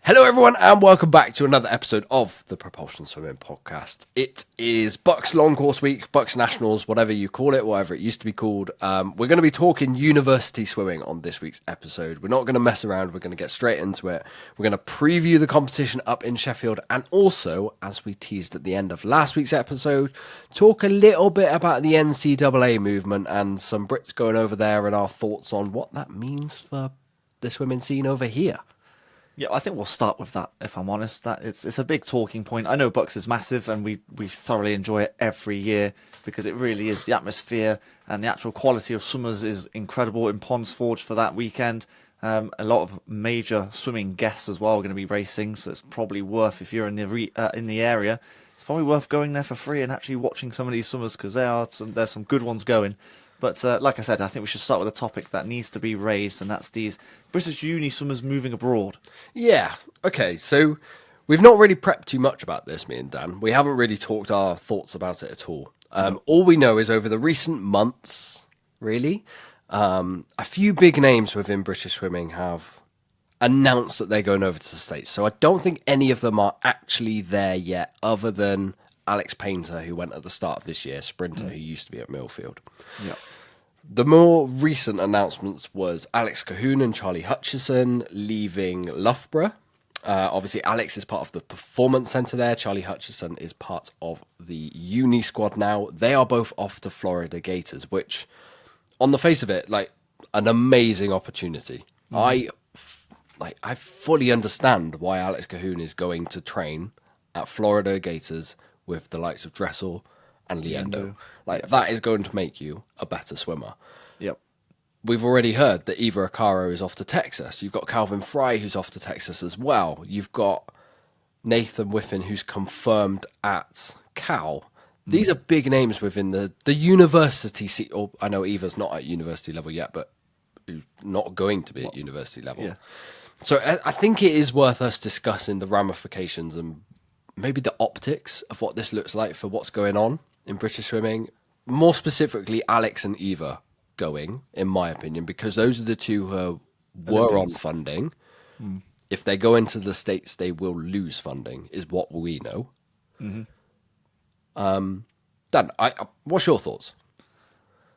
Hello, everyone, and welcome back to another episode of the Propulsion Swimming Podcast. It is BUCS Long Course Week, BUCS Nationals, whatever you call it, whatever it used to be called. We're going to be talking university swimming on this week's episode. We're not going to mess around. We're going to get straight into it. We're going to preview the competition up in Sheffield, and also, as we teased at the end of last week's episode, talk a little bit about the NCAA movement and some Brits going over there and our thoughts on what that means for the swimming scene over here. Yeah, I think we'll start with that, if I'm honest. That it's a big talking point. I know BUCS is massive, and we thoroughly enjoy it every year because it really is. The atmosphere and the actual quality of swimmers is incredible in Ponds Forge for that weekend. A lot of major swimming guests as well are going to be racing, so it's probably worth, if you're in the area, it's probably worth going there for free and actually watching some of these swimmers because there's some good ones going. But like I said, I think we should start with a topic that needs to be raised, and that's these British Uni swimmers moving abroad. Yeah, okay, so we've not really prepped too much about this, me and Dan. We haven't really talked our thoughts about it at all. All we know is over the recent months, really, a few big names within British swimming have announced that they're going over to the States. So I don't think any of them are actually there yet, other than Alex Painter, who went at the start of this year, sprinter, who used to be at Millfield. Yeah. The more recent announcements was Alex Cahoon and Charlie Hutchison leaving Loughborough. Obviously, Alex is part of the performance centre there. Charlie Hutchison is part of the uni squad now. They are both off to Florida Gators, which, on the face of it, like an amazing opportunity. I fully understand why Alex Cahoon is going to train at Florida Gators with the likes of Dressel and Leendo. That is going to make you a better swimmer. Yep. We've already heard that Eva Acaro is off to Texas. You've got Calvin Fry, who's off to Texas as well. You've got Nathan Whiffen, who's confirmed at Cal. These are big names within the university seat. Or I know Eva's not at university level yet, but who's not going to be at university level. Yeah. So I think it is worth us discussing the ramifications and maybe the optics of what this looks like for what's going on in British swimming. More specifically, Alex and Eva going, in my opinion, because those are the two who were on funding. If they go into the States, they will lose funding, is what we know. Dan, what's your thoughts?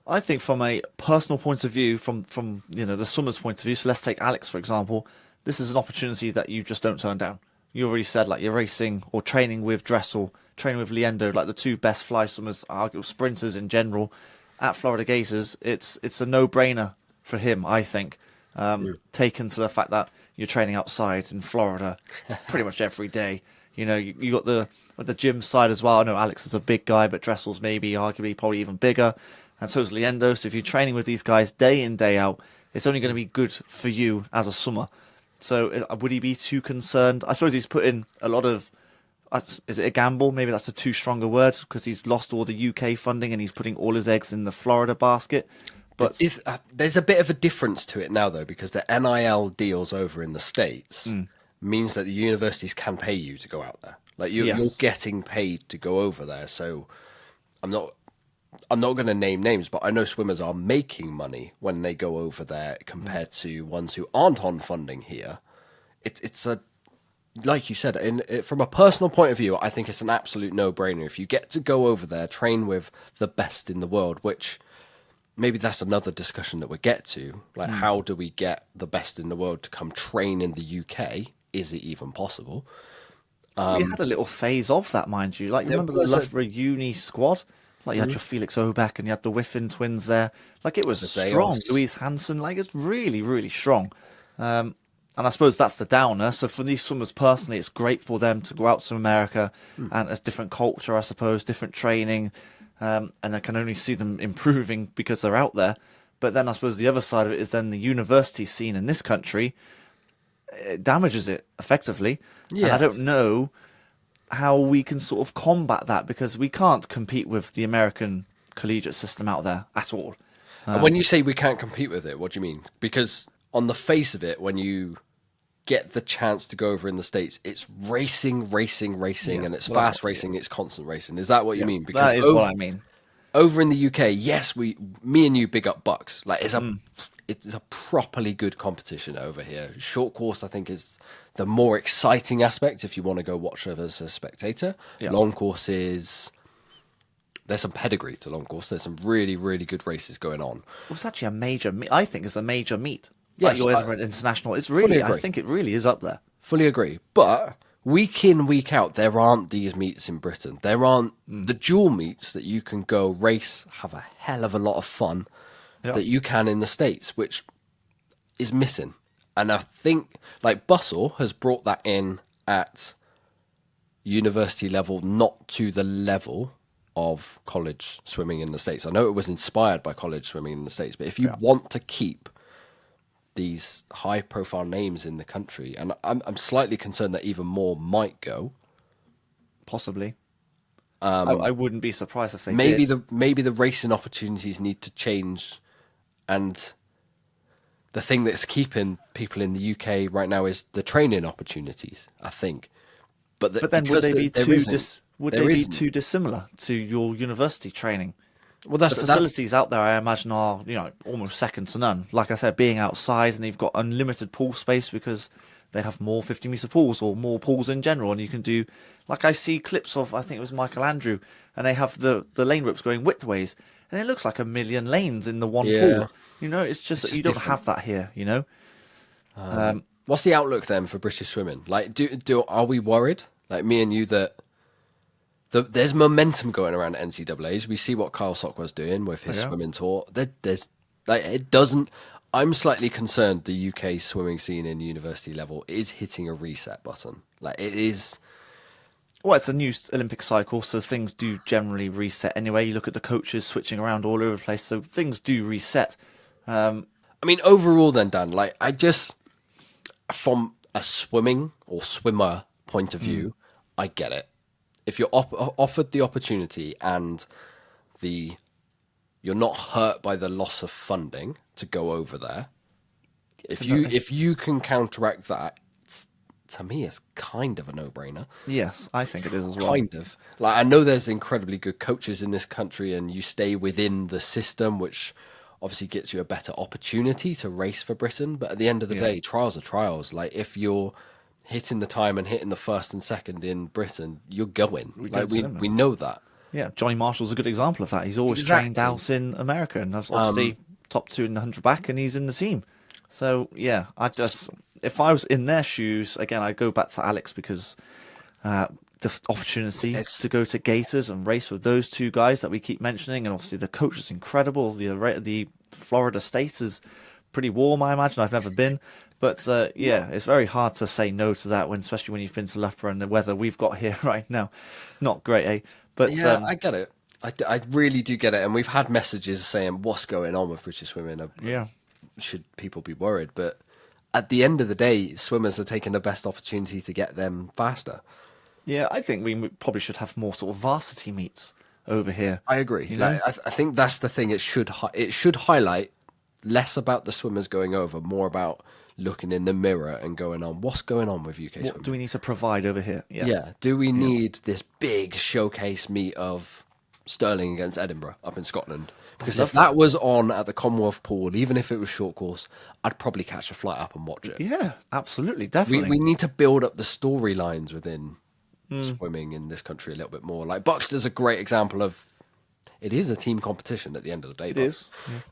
I think from a personal point of view, from the swimmer's point of view, so let's take Alex, for example, this is an opportunity that you just don't turn down. You already said, like, you're racing or training with Dressel, training with Leendo, like the two best fly swimmers, arguably sprinters in general, at Florida Gators. It's a no-brainer for him, I think, taken to the fact that you're training outside in Florida pretty much every day. You know, you got the gym side as well. I know Alex is a big guy, but Dressel's maybe arguably probably even bigger, and so is Leendo. So if you're training with these guys day in, day out, it's only going to be good for you as a swimmer. So would he be too concerned? I suppose he's put in a lot of, is it a gamble? Maybe that's a too strong a word, because he's lost all the UK funding and he's putting all his eggs in the Florida basket. But if there's a bit of a difference to it now, though, because the NIL deals over in the States means that the universities can pay you to go out there. Like you're getting paid to go over there. So I'm not going to name names, but I know swimmers are making money when they go over there compared to ones who aren't on funding here. It's a, like you said, from a personal point of view, I think it's an absolute no-brainer. If you get to go over there, train with the best in the world, which maybe that's another discussion that we'll get to. Like, how do we get the best in the world to come train in the UK? Is it even possible? We had a little phase of that, mind you. Like, you remember the Loughborough Uni squad? Like, you had your Felix Oback and you had the Whiffen twins there. Like, it was strong. Louise Hansen, like, it's really, really strong. And I suppose that's the downer. So for these swimmers personally, it's great for them to go out to America, and it's different culture, I suppose, different training. And I can only see them improving because they're out there. But then I suppose the other side of it is then the university scene in this country, it damages it effectively. Yeah. And I don't know how we can sort of combat that, because we can't compete with the American collegiate system out there at all. And when you say we can't compete with it, what do you mean? Because on the face of it, when you get the chance to go over in the States, it's racing, and it's fast racing, it's constant racing. Is that what you mean? Because that is what I mean. Over in the UK, yes, me and you big up BUCS. Like, it's a properly good competition over here. Short course, I think, is the more exciting aspect if you want to go watch it as a spectator. Yeah. Long course is... There's some pedigree to long course. There's some really, really good races going on. Well, it's actually a major meet. I think it's a major meet. Yes, like your Edinburgh International. It's really, I think it really is up there. Fully agree. But week in, week out, there aren't these meets in Britain. There aren't the dual meets that you can go race, have a hell of a lot of fun that you can in the States, which is missing. And I think, like, Bustle has brought that in at university level, not to the level of college swimming in the States. I know it was inspired by college swimming in the States, but if you want to keep these high-profile names in the country, and I'm slightly concerned that even more might go. Possibly. I wouldn't be surprised if they did. Maybe the racing opportunities need to change, and the thing that's keeping people in the UK right now is the training opportunities, I think. But then would they be too dissimilar to your university training? Well, that's the facilities out there, I imagine, are almost second to none. Like I said, being outside, and you've got unlimited pool space because they have more 50-meter pools or more pools in general, and you can do, like I see clips of, I think it was Michael Andrew, and they have the lane ropes going widthways, and it looks like a million lanes in the one pool. It's just that you don't have that here. What's the outlook then for British swimming? Like, are we worried, like me and you, that there's momentum going around NCAAs? We see what Kyle Sockwa's doing with his swimming tour. I'm slightly concerned the UK swimming scene in university level is hitting a reset button. Like, it is. Well, it's a new Olympic cycle, so things do generally reset anyway. You look at the coaches switching around all over the place, so things do reset. I mean, overall then, Dan, like, I just, from a swimming or swimmer point of view, I get it. If you're offered the opportunity and you're not hurt by the loss of funding to go over there, if you can counteract that, to me, it's kind of a no-brainer. Yes, I think it is as well. Kind of. Like, I know there's incredibly good coaches in this country, and you stay within the system, which obviously gets you a better opportunity to race for Britain. But at the end of the day, trials are trials. Like, if you're hitting the time and hitting the first and second in Britain, you're going. We know that. Yeah, Johnny Marshall's a good example of that. He's always trained out in America, and obviously top 2 in the 100 back, and he's in the team. So yeah, if I was in their shoes again, I'd go back to Alex, because the opportunity to go to Gators and race with those two guys that we keep mentioning, and obviously the coach is incredible. The Florida State is pretty warm, I imagine. I've never been. But it's very hard to say no to that, especially when you've been to Loughborough and the weather we've got here right now. Not great, eh? But yeah, I get it. I really do get it. And we've had messages saying, what's going on with British swimming? Should people be worried? But at the end of the day, swimmers are taking the best opportunity to get them faster. Yeah, I think we probably should have more sort of varsity meets over here. I agree. I think that's the thing. It should highlight less about the swimmers going over, more about looking in the mirror and going on, what's going on with UK swimming? What do we need to provide over here? Yeah. Do we need this big showcase meet of Stirling against Edinburgh up in Scotland? Because if that was on at the Commonwealth Pool, even if it was short course, I'd probably catch a flight up and watch it. Yeah, absolutely, definitely. We need to build up the storylines within swimming in this country a little bit more. Like, Buxton's a great example of, it is a team competition at the end of the day. It is.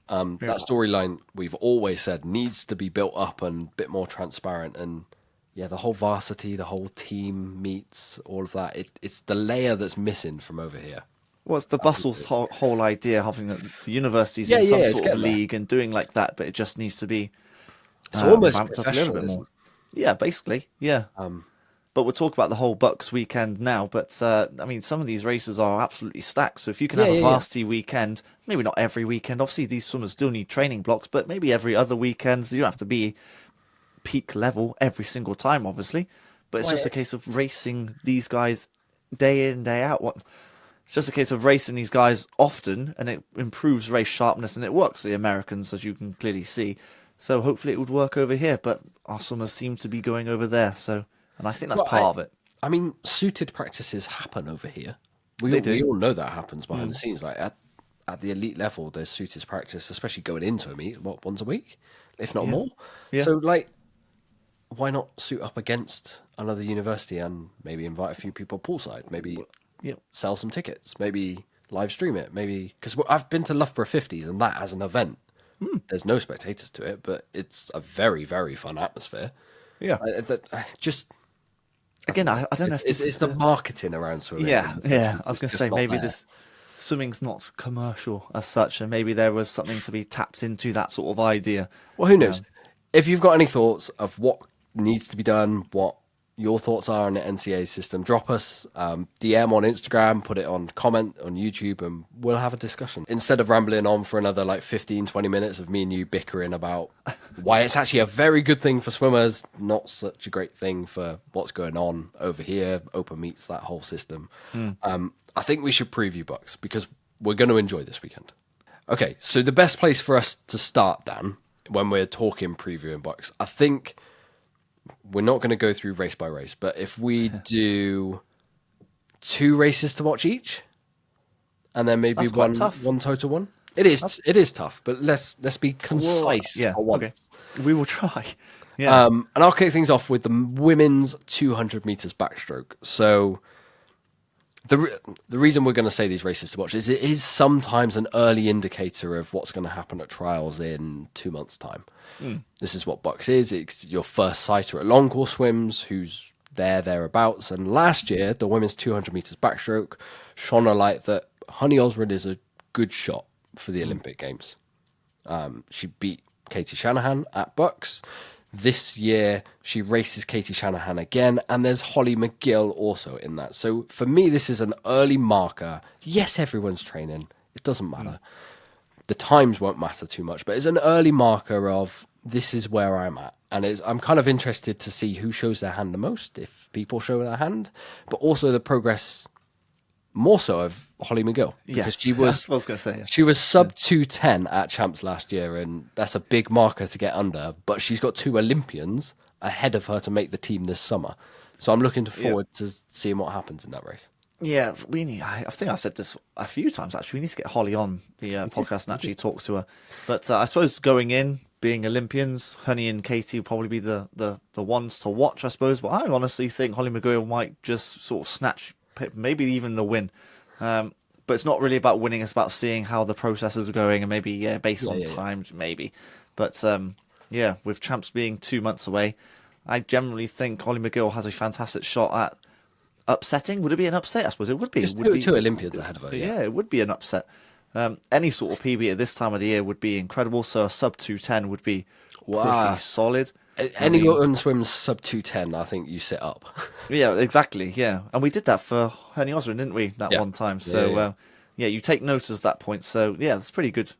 That storyline, we've always said, needs to be built up and a bit more transparent. And the whole varsity, the whole team meets, all of that. It's the layer that's missing from over here. Well, it's the Bustle's whole idea, having the universities in some sort of league and doing like that, but it just needs to be it's almost ramped up a little bit more. Yeah, basically, yeah. But we'll talk about the whole BUCS weekend now. But I mean, some of these races are absolutely stacked. So if you can have a varsity weekend, maybe not every weekend. Obviously, these swimmers still need training blocks, but maybe every other weekend. You don't have to be peak level every single time, obviously. But it's just a case of racing these guys day in, day out. It's just a case of racing these guys often, and it improves race sharpness, and it works the Americans, as you can clearly see. So hopefully it would work over here. But our swimmers seem to be going over there. And I think that's part of it. I mean, suited practices happen over here. We all know that happens behind the scenes. Like, at the elite level, there's suited practice, especially going into a meet, once a week, if not more. Yeah. So, like, why not suit up against another university and maybe invite a few people poolside? Maybe sell some tickets. Maybe live stream it. Maybe because I've been to Loughborough 50s, and that as an event, there's no spectators to it, but it's a very, very fun atmosphere. Yeah. Again, I don't know if this is the marketing around swimming. Yeah. I was going to say maybe this swimming's not commercial as such, and maybe there was something to be tapped into, that sort of idea. Well, who knows? If you've got any thoughts of what needs to be done, what your thoughts are on the NCAA system, drop us DM on Instagram, put it on comment on YouTube, and we'll have a discussion. Instead of rambling on for another like 15-20 minutes of me and you bickering about why it's actually a very good thing for swimmers, not such a great thing for what's going on over here, open meets, that whole system. I think we should preview BUCS because we're going to enjoy this weekend. Okay, so the best place for us to start, Dan, when we're talking previewing BUCS, I think we're not going to go through race by race, but if we do 2 races to watch each, and then maybe one total one, it is tough. But let's be concise for once. Okay. We will try. Yeah. And I'll kick things off with the women's 200 meters backstroke. So the reason we're going to say these races to watch is it is sometimes an early indicator of what's going to happen at trials in 2 months' time. This is what BUCS is. It's your first sighter at long course swims who's thereabouts. And last year, the women's 200 meters backstroke shone a light that Honey Osborne is a good shot for the Olympic Games. She beat Katie Shanahan at BUCS. This year, she races Katie Shanahan again, and there's Holly McGill also in that. So for me, this is an early marker. Yes, everyone's training. It doesn't matter. The times won't matter too much, but it's an early marker of this is where I'm at. And I'm kind of interested to see who shows their hand the most, if people show their hand, but also the progress more so of Holly McGill. Because she was, I was going to say, she was sub 210 at Champs last year, and that's a big marker to get under. But she's got 2 Olympians ahead of her to make the team this summer. So I'm looking forward to seeing what happens in that race. Yeah, we need. I think I said this a few times actually. We need to get Holly on the podcast and actually talk to her. But I suppose going in, being Olympians, Honey and Katie will probably be the ones to watch, I suppose. But I honestly think Holly McGill might just sort of snatch maybe even the win. But it's not really about winning. It's about seeing how the processes are going and maybe based on times maybe. But with Champs being 2 months away, I generally think Holly McGill has a fantastic shot at upsetting. Would it be an upset? I suppose it would be. It would be 2 Olympians ahead of her. Yeah, it would be an upset. Any sort of PB at this time of the year would be incredible. So a sub 210 would be pretty solid. Anyone swims sub 210, I think you sit up. Yeah, exactly. Yeah, and we did that for Honey Osborne, didn't we? That one time. So you take note at that point. So yeah, that's pretty good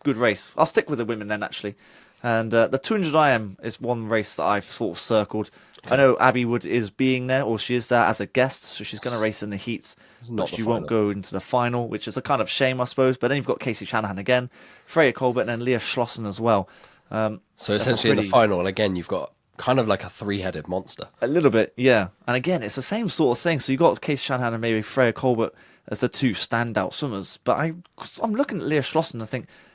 race. I'll stick with the women then actually. And the 200 IM is one race that I've sort of circled. Okay. I know Abby Wood is being there, or she is there as a guest, so she's going to race in the heats, but she won't go into the final, which is a kind of shame, I suppose. But then you've got Casey Shanahan again, Freya Colbert, and then Leah Schlossen as well. So essentially in the final, again, you've got kind of like a 3-headed monster. A little bit, yeah. And again, it's the same sort of thing. So you've got Casey Shanahan and maybe Freya Colbert as the 2 standout swimmers. But I'm looking at Leah Schlossen and I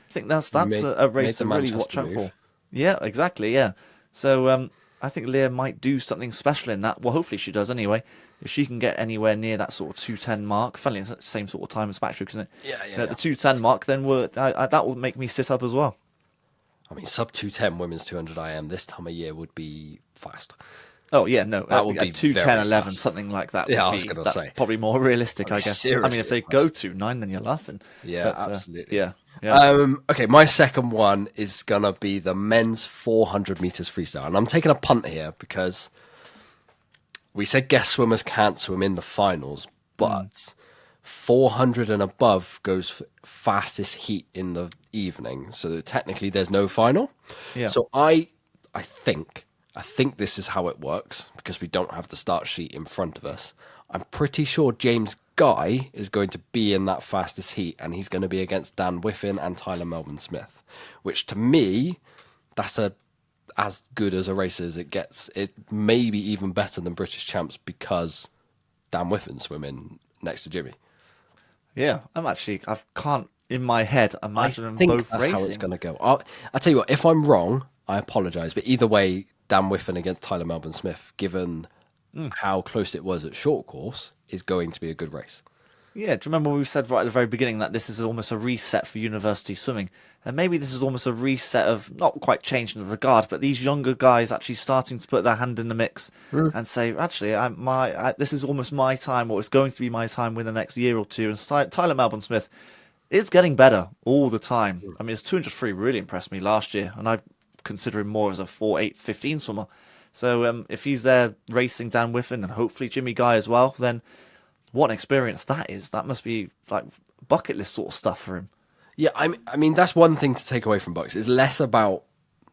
think that's a race to really watch out for. Yeah, exactly, yeah. So I think Leah might do something special in that. Well, hopefully she does anyway. If she can get anywhere near that sort of 210 mark, funnily it's the same sort of time as backstroke, isn't it? Yeah. The 210 mark, then that will make me sit up as well. I mean, sub 210 women's 200 IM this time of year would be fast. Oh, yeah, no. That would be 2:10:11, something like that. Yeah, I was going to say. Probably more realistic, I guess. I mean, if they go 2:09, then you're laughing. Yeah, absolutely. Yeah. Okay, my second one is going to be the men's 400 meters freestyle. And I'm taking a punt here because we said guest swimmers can't swim in the finals, but 400 and above goes fastest heat in the evening. So technically there's no final. Yeah. So I think this is how it works because we don't have the start sheet in front of us. I'm pretty sure James Guy is going to be in that fastest heat, and he's going to be against Dan Whiffen and Tyler Melbourne Smith, which to me, that's as good as a race as it gets. It may be even better than British Champs because Dan Whiffen's swimming next to Jimmy. Yeah, I can't in my head, imagine them both that's racing. how it's going to go. I'll tell you what, if I'm wrong, I apologise. But either way, Dan Whiffen against Tyler Melbourne Smith, given how close it was at short course, is going to be a good race. Yeah, do you remember we said right at the very beginning that this is almost a reset for university swimming? And maybe this is almost a reset of, not quite changing the guard, but these younger guys actually starting to put their hand in the mix and say, actually, this is almost my time, or it's going to be my time within the next year or two. And Tyler Melbourne Smith is getting better all the time. I mean, his 200 free really impressed me last year, and I consider him more as a 4.8.15 swimmer. So if he's there racing Dan Whiffen and hopefully Jimmy Guy as well, then what an experience that is. That must be like bucket list sort of stuff for him. Yeah, I mean that's one thing to take away from BUCS. It's less about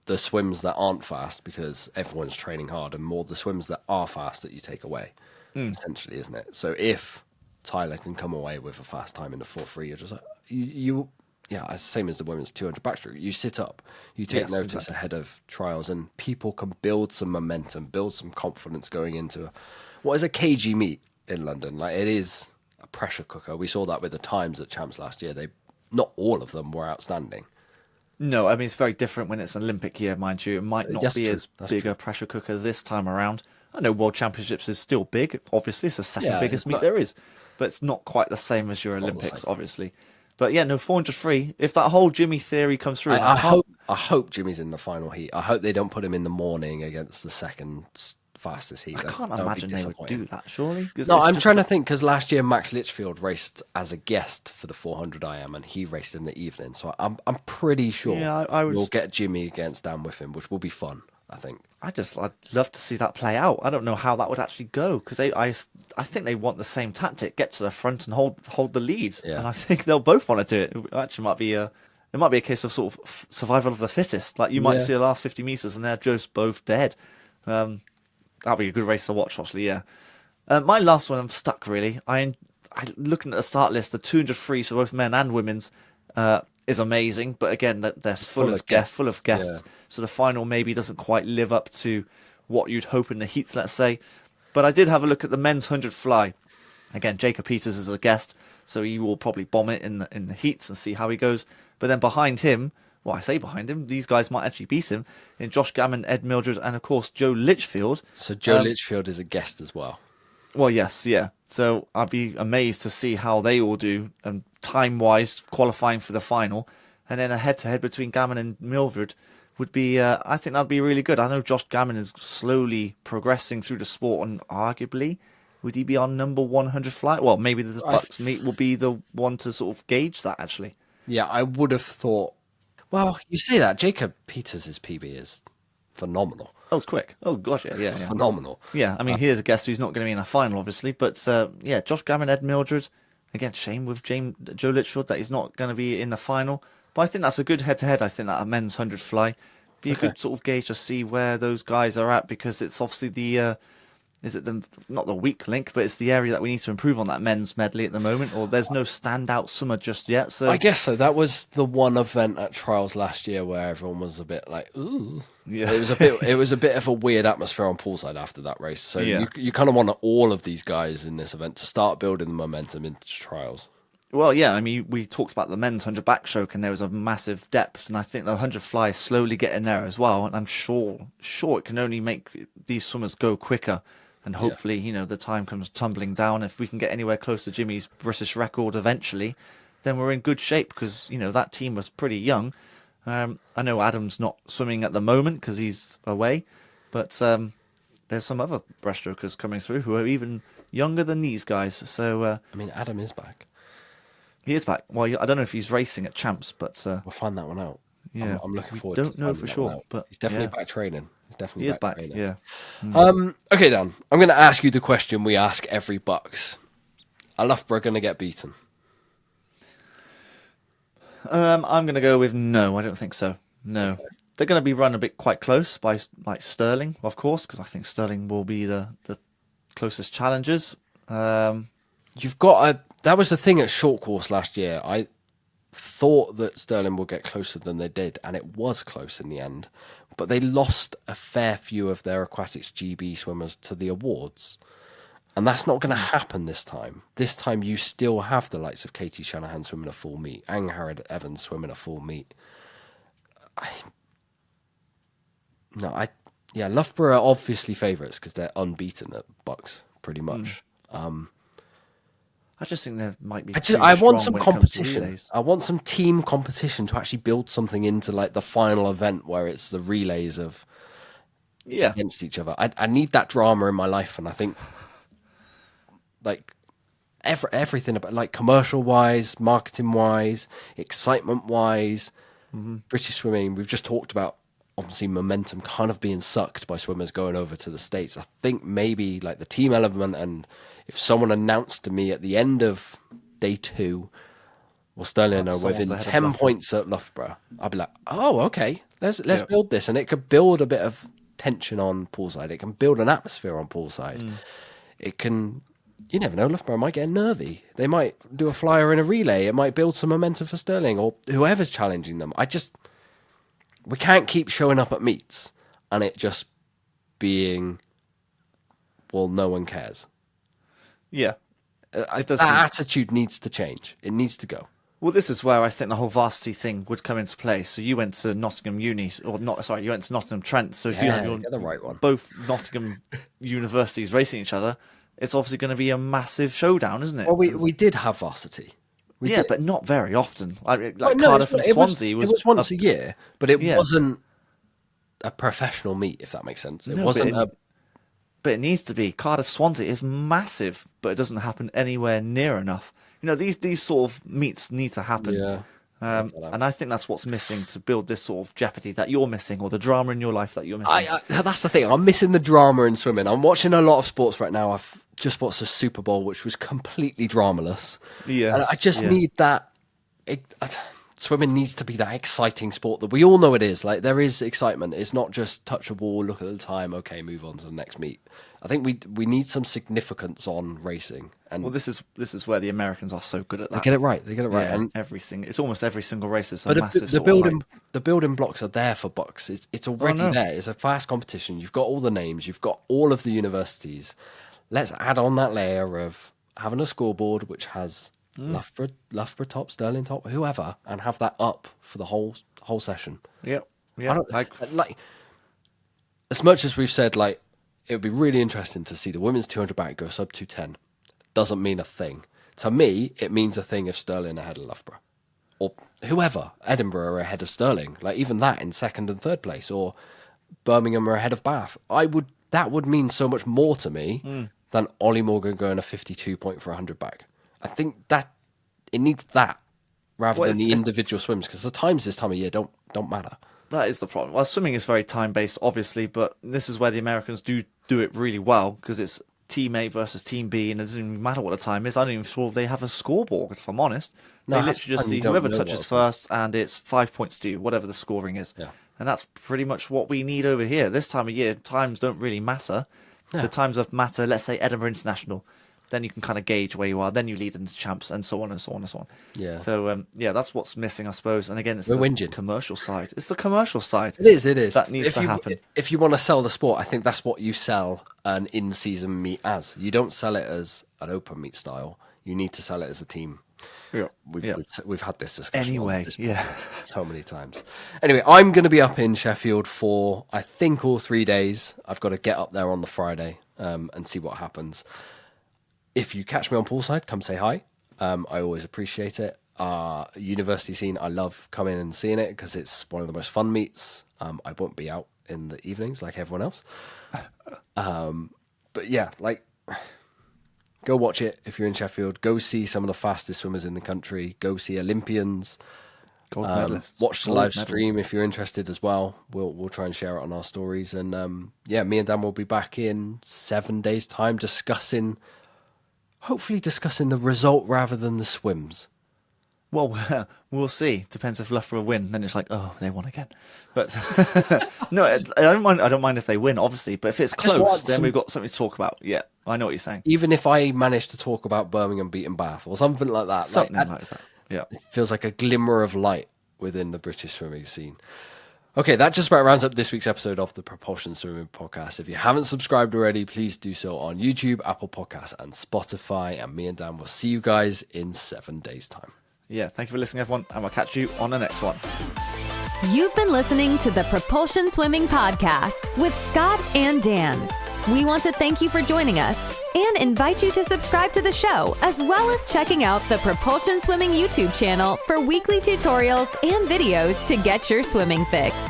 the swims that aren't fast because everyone's training hard, and more the swims that are fast that you take away, essentially, isn't it? So if Tyler can come away with a fast time in the 4.3, you're just like, yeah, same as the women's 200 backstroke. You sit up, you take notice ahead of trials, and people can build some momentum, build some confidence going into what is a cagey meet in London. Like, it is a pressure cooker. We saw that with the times at Champs last year. Not all of them were outstanding. No, I mean, it's very different when it's an Olympic year, mind you. It might not be as big a pressure cooker this time around. I know World Championships is still big. Obviously, it's the second biggest meet there is. But it's not quite the same as your Olympics, obviously. But yeah, no, 400 free. If that whole Jimmy theory comes through... I hope Jimmy's in the final heat. I hope they don't put him in the morning against the second fastest heat. I can't imagine they would do that, surely. No, I'm trying to think, because last year Max Litchfield raced as a guest for the 400 IM, and he raced in the evening. So I'm pretty sure we'll get Jimmy against Dan Whiffen, which will be fun, I think. I'd love to see that play out. I don't know how that would actually go, because I think they want the same tactic: get to the front and hold the lead. Yeah. And I think they'll both want to do it. It actually might be a case of sort of survival of the fittest. Like, you might see the last 50 meters and they're just both dead. That'll be a good race to watch, actually. Yeah. My last one, I'm stuck really. I looking at the start list, the 200 free, so both men and women's, is amazing. But again, they're full of guests. Yeah. So the final maybe doesn't quite live up to what you'd hope in the heats, let's say. But I did have a look at the men's 100 fly. Again, Jacob Peters is a guest, so he will probably bomb it in the heats and see how he goes. But then behind him, well, I say behind him, these guys might actually beat him in Josh Gammon, Ed Mildred, and of course Joe Litchfield. So Joe Litchfield is a guest as well. Well, yes, yeah. So I'd be amazed to see how they all do, time-wise, qualifying for the final. And then a head-to-head between Gammon and Mildred would be, I think that'd be really good. I know Josh Gammon is slowly progressing through the sport, and arguably, would he be on number 100 flight? Well, maybe the BUCS meet will be the one to sort of gauge that, actually. Yeah, I would have thought... Well, you say that. Jacob Peters' PB is phenomenal. Oh, it's quick. Oh, gosh, yeah. Phenomenal. Yeah, I mean, here's a guest who's not going to be in the final, obviously. But, Josh Gammon, Ed Mildred. Again, shame with Joe Litchfield that he's not going to be in the final. But I think that's a good head-to-head. I think that a men's 100 fly. Be a good sort of gauge to see where those guys are at, because it's obviously the... not the weak link, but it's the area that we need to improve on that men's medley at the moment, or there's no standout swimmer just yet. So I guess so. That was the one event at trials last year where everyone was a bit like, ooh. Yeah. It was a bit of a weird atmosphere on poolside after that race. So you kind of want all of these guys in this event to start building the momentum into trials. Well, yeah, I mean, we talked about the men's 100 backstroke, and there was a massive depth, and I think the 100 fly is slowly getting there as well. And I'm sure it can only make these swimmers go quicker. And hopefully, the time comes tumbling down. If we can get anywhere close to Jimmy's British record eventually, then we're in good shape, because, that team was pretty young. I know Adam's not swimming at the moment because he's away, but there's some other breaststrokers coming through who are even younger than these guys. So Adam is back. He is back. Well, I don't know if he's racing at Champs, but... we'll find that one out. Yeah, I'm looking forward to don't know for sure, but he's definitely back training. He is back, yeah. Okay, Dan, I'm going to ask you the question we ask every BUCS. Are Loughborough going to get beaten? I'm going to go with no. I don't think so. No. Okay. They're going to be run a bit quite close by Stirling, of course, because I think Stirling will be the closest challengers. You've got that was the thing at short course last year. I thought that Stirling would get closer than they did, and it was close in the end. But they lost a fair few of their aquatics GB swimmers to the awards. And that's not going to happen this time. This time you still have the likes of Katie Shanahan swimming a full meet, Angharad Evans swimming a full meet. Loughborough are obviously favourites because they're unbeaten at BUCS, pretty much. I just think there might be. I want some competition. I want some team competition to actually build something into like the final event where it's the relays of against each other. I need that drama in my life, and I think like everything about like commercial wise, marketing wise, excitement wise, British swimming. We've just talked about obviously momentum kind of being sucked by swimmers going over to the States. I think maybe like the team element, and if someone announced to me at the end of day 2, well, Sterling are within 10 points at Loughborough, I'd be like, oh, okay, let's build this. And it could build a bit of tension on poolside. It can build an atmosphere on poolside. It can, you never know, Loughborough might get nervy. They might do a flyer in a relay. It might build some momentum for Sterling or whoever's challenging them. We can't keep showing up at meets and it just being, well, no one cares. Yeah. That attitude needs to change. It needs to go. Well, this is where I think the whole varsity thing would come into play. So you went to Nottingham Uni, you went to Nottingham Trent. So if you have the right one. Both Nottingham universities racing each other, it's obviously going to be a massive showdown, isn't it? Well, we did have varsity. But not very often. Cardiff and Swansea it was once a year, but it wasn't a professional meet, if that makes sense. It wasn't But it needs to be. Cardiff Swansea is massive, but it doesn't happen anywhere near enough. You know, these sort of meets need to happen. Yeah. And I think that's what's missing to build this sort of jeopardy that you're missing, or the drama in your life that you're missing. That's the thing. I'm missing the drama in swimming. I'm watching a lot of sports right now. I've just watched the Super Bowl, which was completely dramaless. Yeah. And I just need that. Swimming needs to be that exciting sport that we all know it is. Like, there is excitement. It's not just touch a wall, look at the time, okay, move on to the next meet. I think we need some significance on racing. And well, this is where the Americans are so good at that. They get it right. And it's almost every single race is the building blocks are there for BUCS. It's already there. It's a fast competition. You've got all the names. You've got all of the universities. Let's add on that layer of having a scoreboard which has Loughborough top, Stirling top, whoever, and have that up for the whole session. Yeah. Like, as much as we've said, like, it would be really interesting to see the women's 200 back go sub 210. Doesn't mean a thing. To me, it means a thing if Stirling ahead of Loughborough. Or whoever, Edinburgh are ahead of Stirling. Like, even that in second and third place. Or Birmingham are ahead of Bath. That would mean so much more to me than Ollie Morgan going a 52 point for 100 back. I think that it needs that rather than the individual swims, because the times this time of year don't matter. That is the problem. Well, swimming is very time-based, obviously, but this is where the Americans do it really well, because it's Team A versus Team B, and it doesn't even matter what the time is. I don't even feel they have a scoreboard, if I'm honest. They literally just see whoever touches first, and it's 5 points to you, whatever the scoring is. Yeah. And that's pretty much what we need over here. This time of year, times don't really matter. Yeah. The times that matter, let's say Edinburgh International, then you can kind of gauge where you are. Then you lead into champs, and so on and so on and so on. Yeah. So that's what's missing, I suppose. And again, it's commercial side. It's the commercial side. It is. That needs to happen. If you want to sell the sport, I think that's what you sell an in-season meet as. You don't sell it as an open meet style. You need to sell it as a team. Yeah. We've had this discussion. Anyway, so many times. Anyway, I'm going to be up in Sheffield for, I think, all 3 days. I've got to get up there on the Friday and see what happens. If you catch me on poolside, come say hi. I always appreciate it. University scene, I love coming and seeing it because it's one of the most fun meets. I won't be out in the evenings like everyone else. But yeah, like, go watch it if you're in Sheffield. Go see some of the fastest swimmers in the country. Go see Olympians. Gold medalists. Watch the live stream if you're interested as well. We'll try and share it on our stories. And me and Dan will be back in 7 days' time hopefully discussing the result rather than the swims. Well, we'll see. Depends if Loughborough win. Then it's like, oh, they won again. But no, I don't mind if they win, obviously. But if it's close, then we've got something to talk about. Yeah, I know what you're saying. Even if I manage to talk about Birmingham beating Bath or something like that. Something like that. Yeah, it feels like a glimmer of light within the British swimming scene. Okay, that just about rounds up this week's episode of the Propulsion Swimming Podcast. If you haven't subscribed already, please do so on YouTube, Apple Podcasts, and Spotify. And me and Dan will see you guys in 7 days' time. Yeah, thank you for listening, everyone, and we'll catch you on the next one. You've been listening to the Propulsion Swimming Podcast with Scott and Dan. We want to thank you for joining us and invite you to subscribe to the show, as well as checking out the Propulsion Swimming YouTube channel for weekly tutorials and videos to get your swimming fix.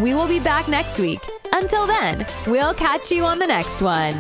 We will be back next week. Until then, we'll catch you on the next one.